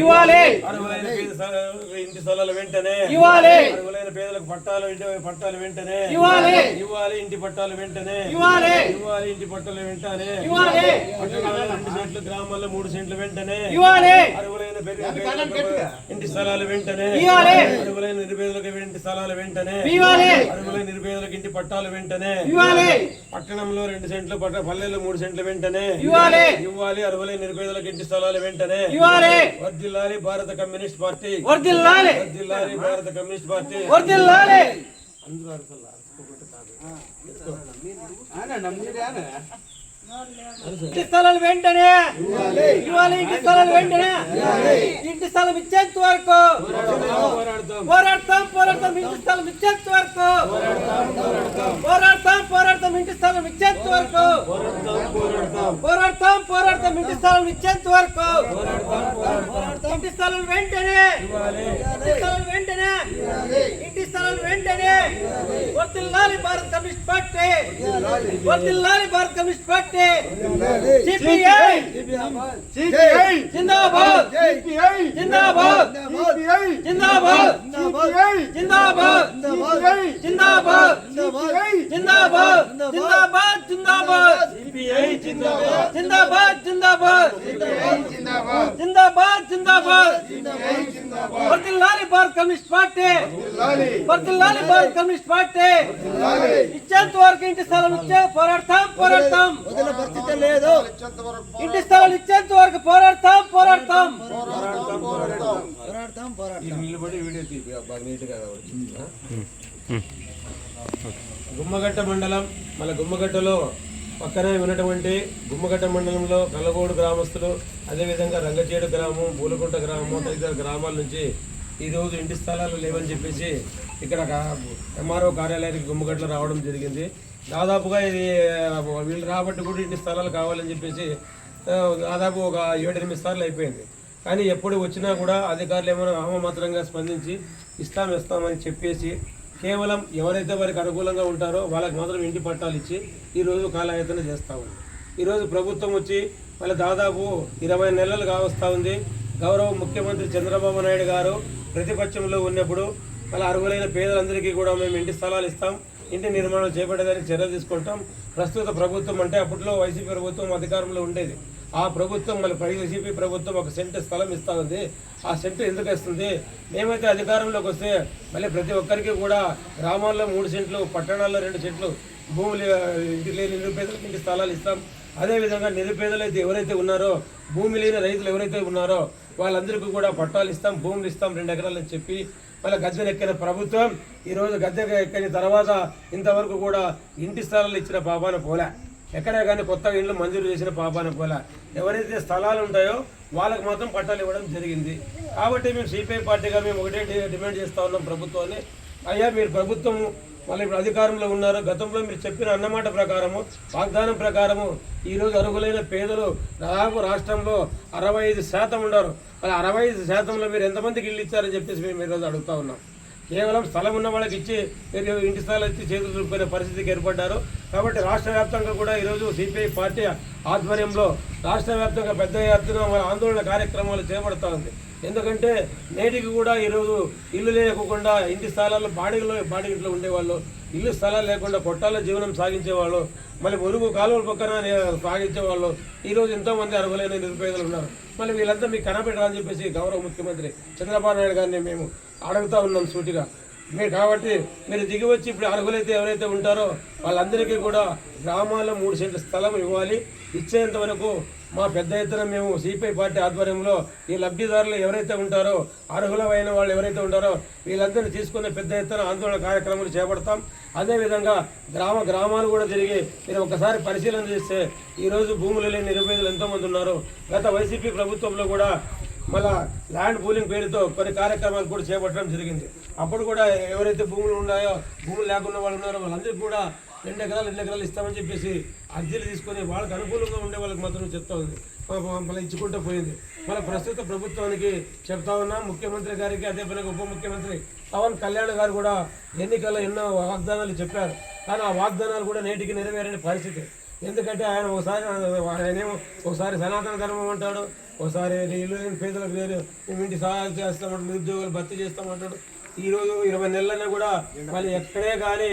ఇవ్వాలి. అర్హులైన ఇంటి స్థలాలు వెంటనే ఇవ్వాలి. అర్హులైన పేదలకు పట్టాలు వెంటనే ఇవ్వాలి. ఇవ్వాలి. ఇంటి పట్టాలు వెంటనే ఇవ్వాలి. ఇవ్వాలి. ఇంటి పట్టాలు వెంటనే ఇవ్వాలి. పట్టణాల్లో 2 సెంట్లు, గ్రామాల్లో 3 సెంట్లు వెంటనే ఇవ్వాలి. అర్హులైన ఇంటి స్థలాలు వెంటనే ఇవ్వాలి. అర్హులైన నిరుపేదలకు ఇంటి స్థలాలు వెంటనే ఇవ్వాలి. అర్హులైన నిరుపేదలకు ఇంటి పట్టాలు వెంటనే ఇవ్వాలి. పట్టణంలో 2 సెంట్లు, పల్లెల్లో 3 సెంట్లు వెంటనే ఇవ్వాలి. ఇవ్వాలి. అర్హులైన నిరుపేదలకు ఇంటి స్థలాలు వెంటనే ఇవ్వాలి. వర్ధిల్లాలి భారత కమ్యూనిస్ట్ పార్టీ. వర్ధిల్లాలి. వర్ధిల్లాలి భారత కమ్యూనిస్ట్ పార్టీ. వర్ధిల్లాలి. అందరూ అరసలు అరుచుకోబట్టి కాదు. ఇంటి స్థలాలు వెంటనే ఇవ్వాలి. ఇంటి స్థలాలు వెంటనే ఇంటి స్థలం ఇచ్చేంత వరకు పోరాడతాం. ఇంటి స్థలం ఇచ్చేంత వరకు పోరాడతాం. ఇంటి స్థలం ఇచ్చేంత వరకు పోరాడతాం. ఇంటి స్థలం ఇచ్చేంత వరకు ఇంటి స్థలం వెంటనే ఇంటి స్థలం వెంటనే వర్ధిల్లాలి భారత కమ్యూనిస్ట్ పార్టీ. వర్ధిల్లాలి భారత కమ్యూనిస్ట్ పార్టీ. సిపిఐ జిందాబాద్. జిందాబాద్. జిందాబాద్. జిందాబాద్. జిందాబాద్. జిందాబాద్. జిందాబాద్. జిందాబాద్. సిపిఐ జిందాబాద్. జిందాబాద్. జిందాబాద్. జిందాబాద్. జిందాబాద్. వర్ధిల్లాలి భారత కమ్యూనిస్ట్ పార్టీ. వర్ధిల్లాలి భారత కమ్యూనిస్ట్ పార్టీ. ఇచ్చేంత వరకు ఇంటి స్థలం ఇచ్చే పోరాడతాం. పరిస్థితి లేదు. ఇంటి స్థలాలు ఇచ్చేంత వరకు పోరాడతాం. నిలబడి వీడియో బాగా నీట్గా గుమ్మగట్ట మండలం. మళ్ళీ గుమ్మగట్టలో పక్కనే ఉన్నటువంటి గుమ్మగట్ట మండలంలో కల్లగోడు గ్రామస్తులు, అదేవిధంగా రంగచేడు గ్రామం, పూలకుంట గ్రామం తదితర గ్రామాల నుంచి ఈరోజు ఇంటి స్థలాలు లేవని చెప్పేసి ఇక్కడ ఎంఆర్ఓ కార్యాలయానికి గుమ్మగట్టలో రావడం జరిగింది. దాదాపుగా ఇది వీళ్ళు రాబట్టి కూడా ఇంటి స్థలాలు కావాలని చెప్పేసి దాదాపు ఒక 7-8 సార్లు అయిపోయింది. కానీ ఎప్పుడు వచ్చినా కూడా అధికారులు ఏమైనా నామమాత్రంగా స్పందించి ఇస్తామని చెప్పేసి కేవలం ఎవరైతే వారికి అనుకూలంగా ఉంటారో వాళ్ళకి మాత్రం ఇంటి పట్టాలు ఇచ్చి ఈరోజు కాలయాతన చేస్తూ ఉంది. ఈరోజు ప్రభుత్వం వచ్చి మళ్ళీ దాదాపు 20 నెలలు కావస్తూ ఉంది. గౌరవ ముఖ్యమంత్రి చంద్రబాబు నాయుడు గారు ప్రతిపక్షంలో ఉన్నప్పుడు మళ్ళీ అర్హులైన పేదలందరికీ కూడా మేము ఇంటి స్థలాలు ఇస్తాం, ఇంటి నిర్మాణం చేపట్టేదానికి చర్యలు తీసుకుంటాం. ప్రస్తుత ప్రభుత్వం అంటే అప్పట్లో వైసీపీ ప్రభుత్వం అధికారంలో ఉండేది. ఆ ప్రభుత్వం మళ్ళీ వైసీపీ ప్రభుత్వం 1 సెంటు స్థలం ఇస్తూ ఉంది. ఆ సెంటు ఎందుకు ఇస్తుంది? మేమైతే అధికారంలోకి వస్తే మళ్ళీ ప్రతి ఒక్కరికి కూడా గ్రామాల్లో 3 సెంట్లు, పట్టణాల్లో 2 సెంట్లు భూములు ఇంటి లేని నిరుపేదలకు ఇంటి స్థలాలు ఇస్తాం. అదేవిధంగా నిరుపేదలు అయితే ఎవరైతే ఉన్నారో, భూమి లేని రైతులు ఎవరైతే ఉన్నారో వాళ్ళందరికీ కూడా పట్టాలు ఇస్తాం, భూములు ఇస్తాం 2 ఎకరాలు అని చెప్పి మళ్ళీ గద్దెనెక్కిన ప్రభుత్వం ఈరోజు గద్దె ఎక్కిన తర్వాత ఇంతవరకు కూడా ఇంటి స్థలాలు ఇచ్చిన పాపాన పోలే. ఎక్కడే కానీ కొత్తగా ఇండ్లు మంజూరు చేసిన పాపాన పోలే. ఎవరైతే స్థలాలు ఉంటాయో వాళ్ళకి మాత్రం పట్టాలు ఇవ్వడం జరిగింది. కాబట్టి మేము సిపిఐ పార్టీగా మేము ఒకటే డిమాండ్ చేస్తూ ఉన్నాం ప్రభుత్వాన్ని. అయ్యా మీరు ప్రభుత్వం మళ్ళీ ఇప్పుడు అధికారంలో ఉన్నారు. గతంలో మీరు చెప్పిన అన్నమాట ప్రకారము, వాగ్దానం ప్రకారము ఈరోజు అర్హులైన పేదలు దాదాపు రాష్ట్రంలో 65% ఉన్నారు. మరి 65%లో మీరు ఎంతమందికి ఇల్లు ఇచ్చారని చెప్పేసి మేము ఈరోజు అడుగుతూ ఉన్నాం. కేవలం స్థలం ఉన్న వాళ్ళకి ఇచ్చి మీరు ఇంటి స్థలాలు ఇచ్చి చేతులు దులుపుకునే పరిస్థితికి ఏర్పడ్డారు. కాబట్టి రాష్ట్ర వ్యాప్తంగా కూడా ఈరోజు సిపిఐ పార్టీ ఆధ్వర్యంలో రాష్ట్ర వ్యాప్తంగా పెద్ద ఎత్తున ఆందోళన కార్యక్రమాలు చేపడుతూ ఉంది. ఎందుకంటే నేటికి కూడా ఈరోజు ఇల్లు లేకుండా ఇంటి స్థలాల్లో బాడిగట్లో ఉండేవాళ్ళు, ఇల్లు స్థలాలు లేకుండా కొట్టాల జీవనం సాగించేవాళ్ళు, మళ్ళీ మురుగు కాలువల పక్కన సాగించేవాళ్ళు ఈరోజు ఎంతోమంది అర్హులైన నిరుపేదలు ఉన్నారు. మళ్ళీ వీళ్ళంతా మీకు కనపెట్టాలని చెప్పేసి గౌరవ ముఖ్యమంత్రి చంద్రబాబు నాయుడు గారిని మేము అడుగుతూ ఉన్నాం సూటిగా. మీరు కాబట్టి మీరు దిగి వచ్చి ఇప్పుడు అర్హులైతే ఎవరైతే ఉంటారో వాళ్ళందరికీ కూడా గ్రామాల్లో 3 సెంట్ల స్థలం ఇవ్వాలి. ఇచ్చేంత వరకు మా పెద్ద ఎత్తున మేము సిపిఐ పార్టీ ఆధ్వర్యంలో ఈ లబ్ధిదారులు ఎవరైతే ఉంటారో, అర్హులమైన వాళ్ళు ఎవరైతే ఉంటారో వీళ్ళందరినీ తీసుకునే పెద్ద ఎత్తున ఆందోళన కార్యక్రమాలు చేపడతాం. అదేవిధంగా గ్రామాలు కూడా తిరిగి మీరు ఒకసారి పరిశీలన చేస్తే ఈరోజు భూములు లేని నిరుపేదలు ఎంతోమంది ఉన్నారు. గత వైసీపీ ప్రభుత్వంలో కూడా మళ్ళా ల్యాండ్ పూలింగ్ పేరుతో కొన్ని కార్యక్రమాలు కూడా చేపట్టడం జరిగింది. అప్పుడు కూడా ఎవరైతే భూములు ఉన్నాయో, భూములు లేకుండా వాళ్ళు ఉన్నారో వాళ్ళందరికీ కూడా 2 ఎకరాలు ఇస్తామని చెప్పేసి అర్జీలు తీసుకొని వాళ్ళకి అనుకూలంగా ఉండే వాళ్ళకి మాత్రం చెప్తా ఉంది. మళ్ళీ ఇచ్చుకుంటూ పోయింది. మళ్ళీ ప్రస్తుత ప్రభుత్వానికి చెప్తా ఉన్నాం, ముఖ్యమంత్రి గారికి, అదే పనికి ఉప ముఖ్యమంత్రి పవన్ కళ్యాణ్ గారు కూడా ఎన్నికల్లో ఎన్నో వాగ్దానాలు చెప్పారు. కానీ ఆ వాగ్దానాలు కూడా నేటికి నెరవేరని పరిస్థితి. ఎందుకంటే ఆయన ఒకసారి సనాతన ధర్మం అంటాడు, ఒకసారి ఇల్లు లేని పేదలకు లేదు మేము ఇంటి సహాయాలు చేస్తామంటాడు, నిరుద్యోగులు భర్తీ చేస్తామంటాడు. ఈరోజు 20 నెలలనే కూడా మళ్ళీ ఎక్కడే కానీ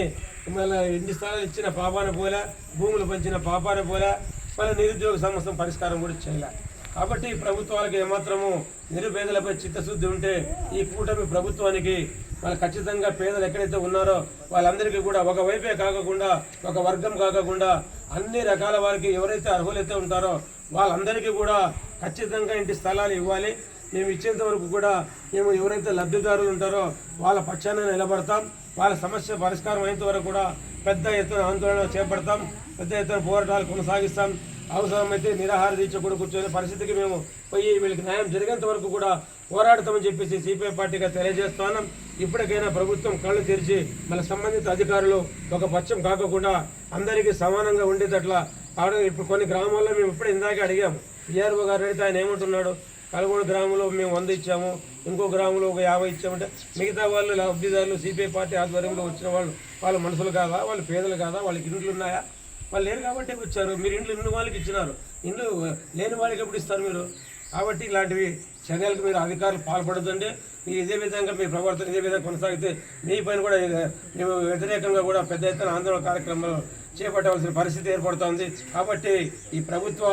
మళ్ళీ ఇంటి స్థలాలు ఇచ్చిన పాపాన పోలే, భూములు పంచిన పాపాన పోలే, మళ్ళీ నిరుద్యోగ సమస్య పరిష్కారం కూడా చేయలే. కాబట్టి ప్రభుత్వాలకు ఏమాత్రము నిరుపేదలపై చిత్తశుద్ధి ఉంటే ఈ కూటమి ప్రభుత్వానికి వాళ్ళు ఖచ్చితంగా పేదలు ఎక్కడైతే ఉన్నారో వాళ్ళందరికీ కూడా ఒకవైపే కాకుండా ఒక వర్గం కాకుండా అన్ని రకాల వారికి ఎవరైతే అర్హులైతే ఉంటారో వాళ్ళందరికీ కూడా ఖచ్చితంగా ఇంటి స్థలాలు ఇవ్వాలి. మేము ఇచ్చేంత వరకు కూడా మేము ఎవరైతే లబ్ధిదారులు ఉంటారో వాళ్ళ పక్షాన నిలబడతాం. వాళ్ళ సమస్య పరిష్కారం అయ్యేంత వరకు కూడా పెద్ద ఎత్తున ఆందోళన చేపడతాం, పెద్ద ఎత్తున పోరాటాలు కొనసాగిస్తాం. అవసరమైతే నిరాహార దీక్ష కూడా కూర్చొని పరిస్థితికి మేము పోయి వీళ్ళకి న్యాయం జరిగేంత వరకు కూడా పోరాడతామని చెప్పేసి సిపిఐ పార్టీగా తెలియజేస్తున్నాం. ఇప్పటికైనా ప్రభుత్వం కళ్ళు తెరిచి మన సంబంధిత అధికారులు ఒక పక్షం కాకుండా అందరికీ సమానంగా ఉండేటట్లా ఇప్పుడు కొన్ని గ్రామాల్లో మేము ఇప్పుడే ఇందాకే అడిగాము. విఆర్ఓ గారు అడిగితే ఆయన ఏమంటున్నాడు, కలగూడ గ్రామంలో మేము 100 ఇచ్చాము, ఇంకో గ్రామంలో ఒక 50 ఇచ్చామంటే మిగతా వాళ్ళు లబ్ధిదారులు సిపిఐ పార్టీ ఆధ్వర్యంలో వచ్చిన వాళ్ళు మనుషులు కాదా, వాళ్ళు పేదలు కాదా, వాళ్ళకి ఇండ్లు ఉన్నాయా? వాళ్ళు లేరు కాబట్టి వచ్చారు. మీరు ఇండ్లు వాళ్ళకి ఇచ్చినారు, ఇండ్లు లేని వాళ్ళకి ఎప్పుడు ఇస్తారు మీరు? కాబట్టి ఇలాంటివి చర్యలకు మీరు అధికారులు పాల్పడదండి. మీరు ఇదే విధంగా మీ ప్రవర్తన ఇదే విధంగా కొనసాగితే మీ పైన కూడా మేము వ్యతిరేకంగా కూడా పెద్ద ఎత్తున ఆందోళన కార్యక్రమాలు చేపట్టవలసిన పరిస్థితి ఏర్పడుతోంది. కాబట్టి ఈ ప్రభుత్వ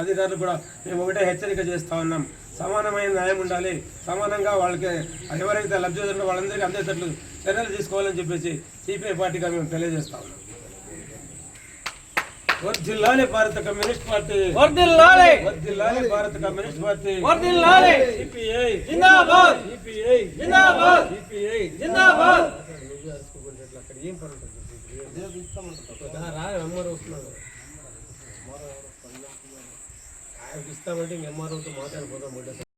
అధికారులు కూడా మేము ఒకటే హెచ్చరిక చేస్తూ ఉన్నాం. సమానమైన న్యాయం ఉండాలి, సమానంగా వాళ్ళకి ఎవరైతే లబ్ధిదారులు వాళ్ళందరికీ అందేటట్లు చర్యలు తీసుకోవాలని చెప్పేసి సిపిఐ పార్టీగా మేము తెలియజేస్తా ఉన్నాం. వర్ధిల్లాలి భారత కమ్యూనిస్ట్ పార్టీ, వర్ధిల్లాలి వర్ధిల్లాలి భారత కమ్యూనిస్ట్ పార్టీ, వర్ధిల్లాలి సిపిఐ జిందాబాద్, సిపిఐ జిందాబాద్, సిపిఐ జిందాబాద్. అక్కడ ఏం పని ఉంటుంది ఎంఆర్ఓ వస్తున్నాడు, ఆయనకి ఇస్తామంటే ఇంక ఎంఆర్ఓతో మాట్లాడిపోతాం.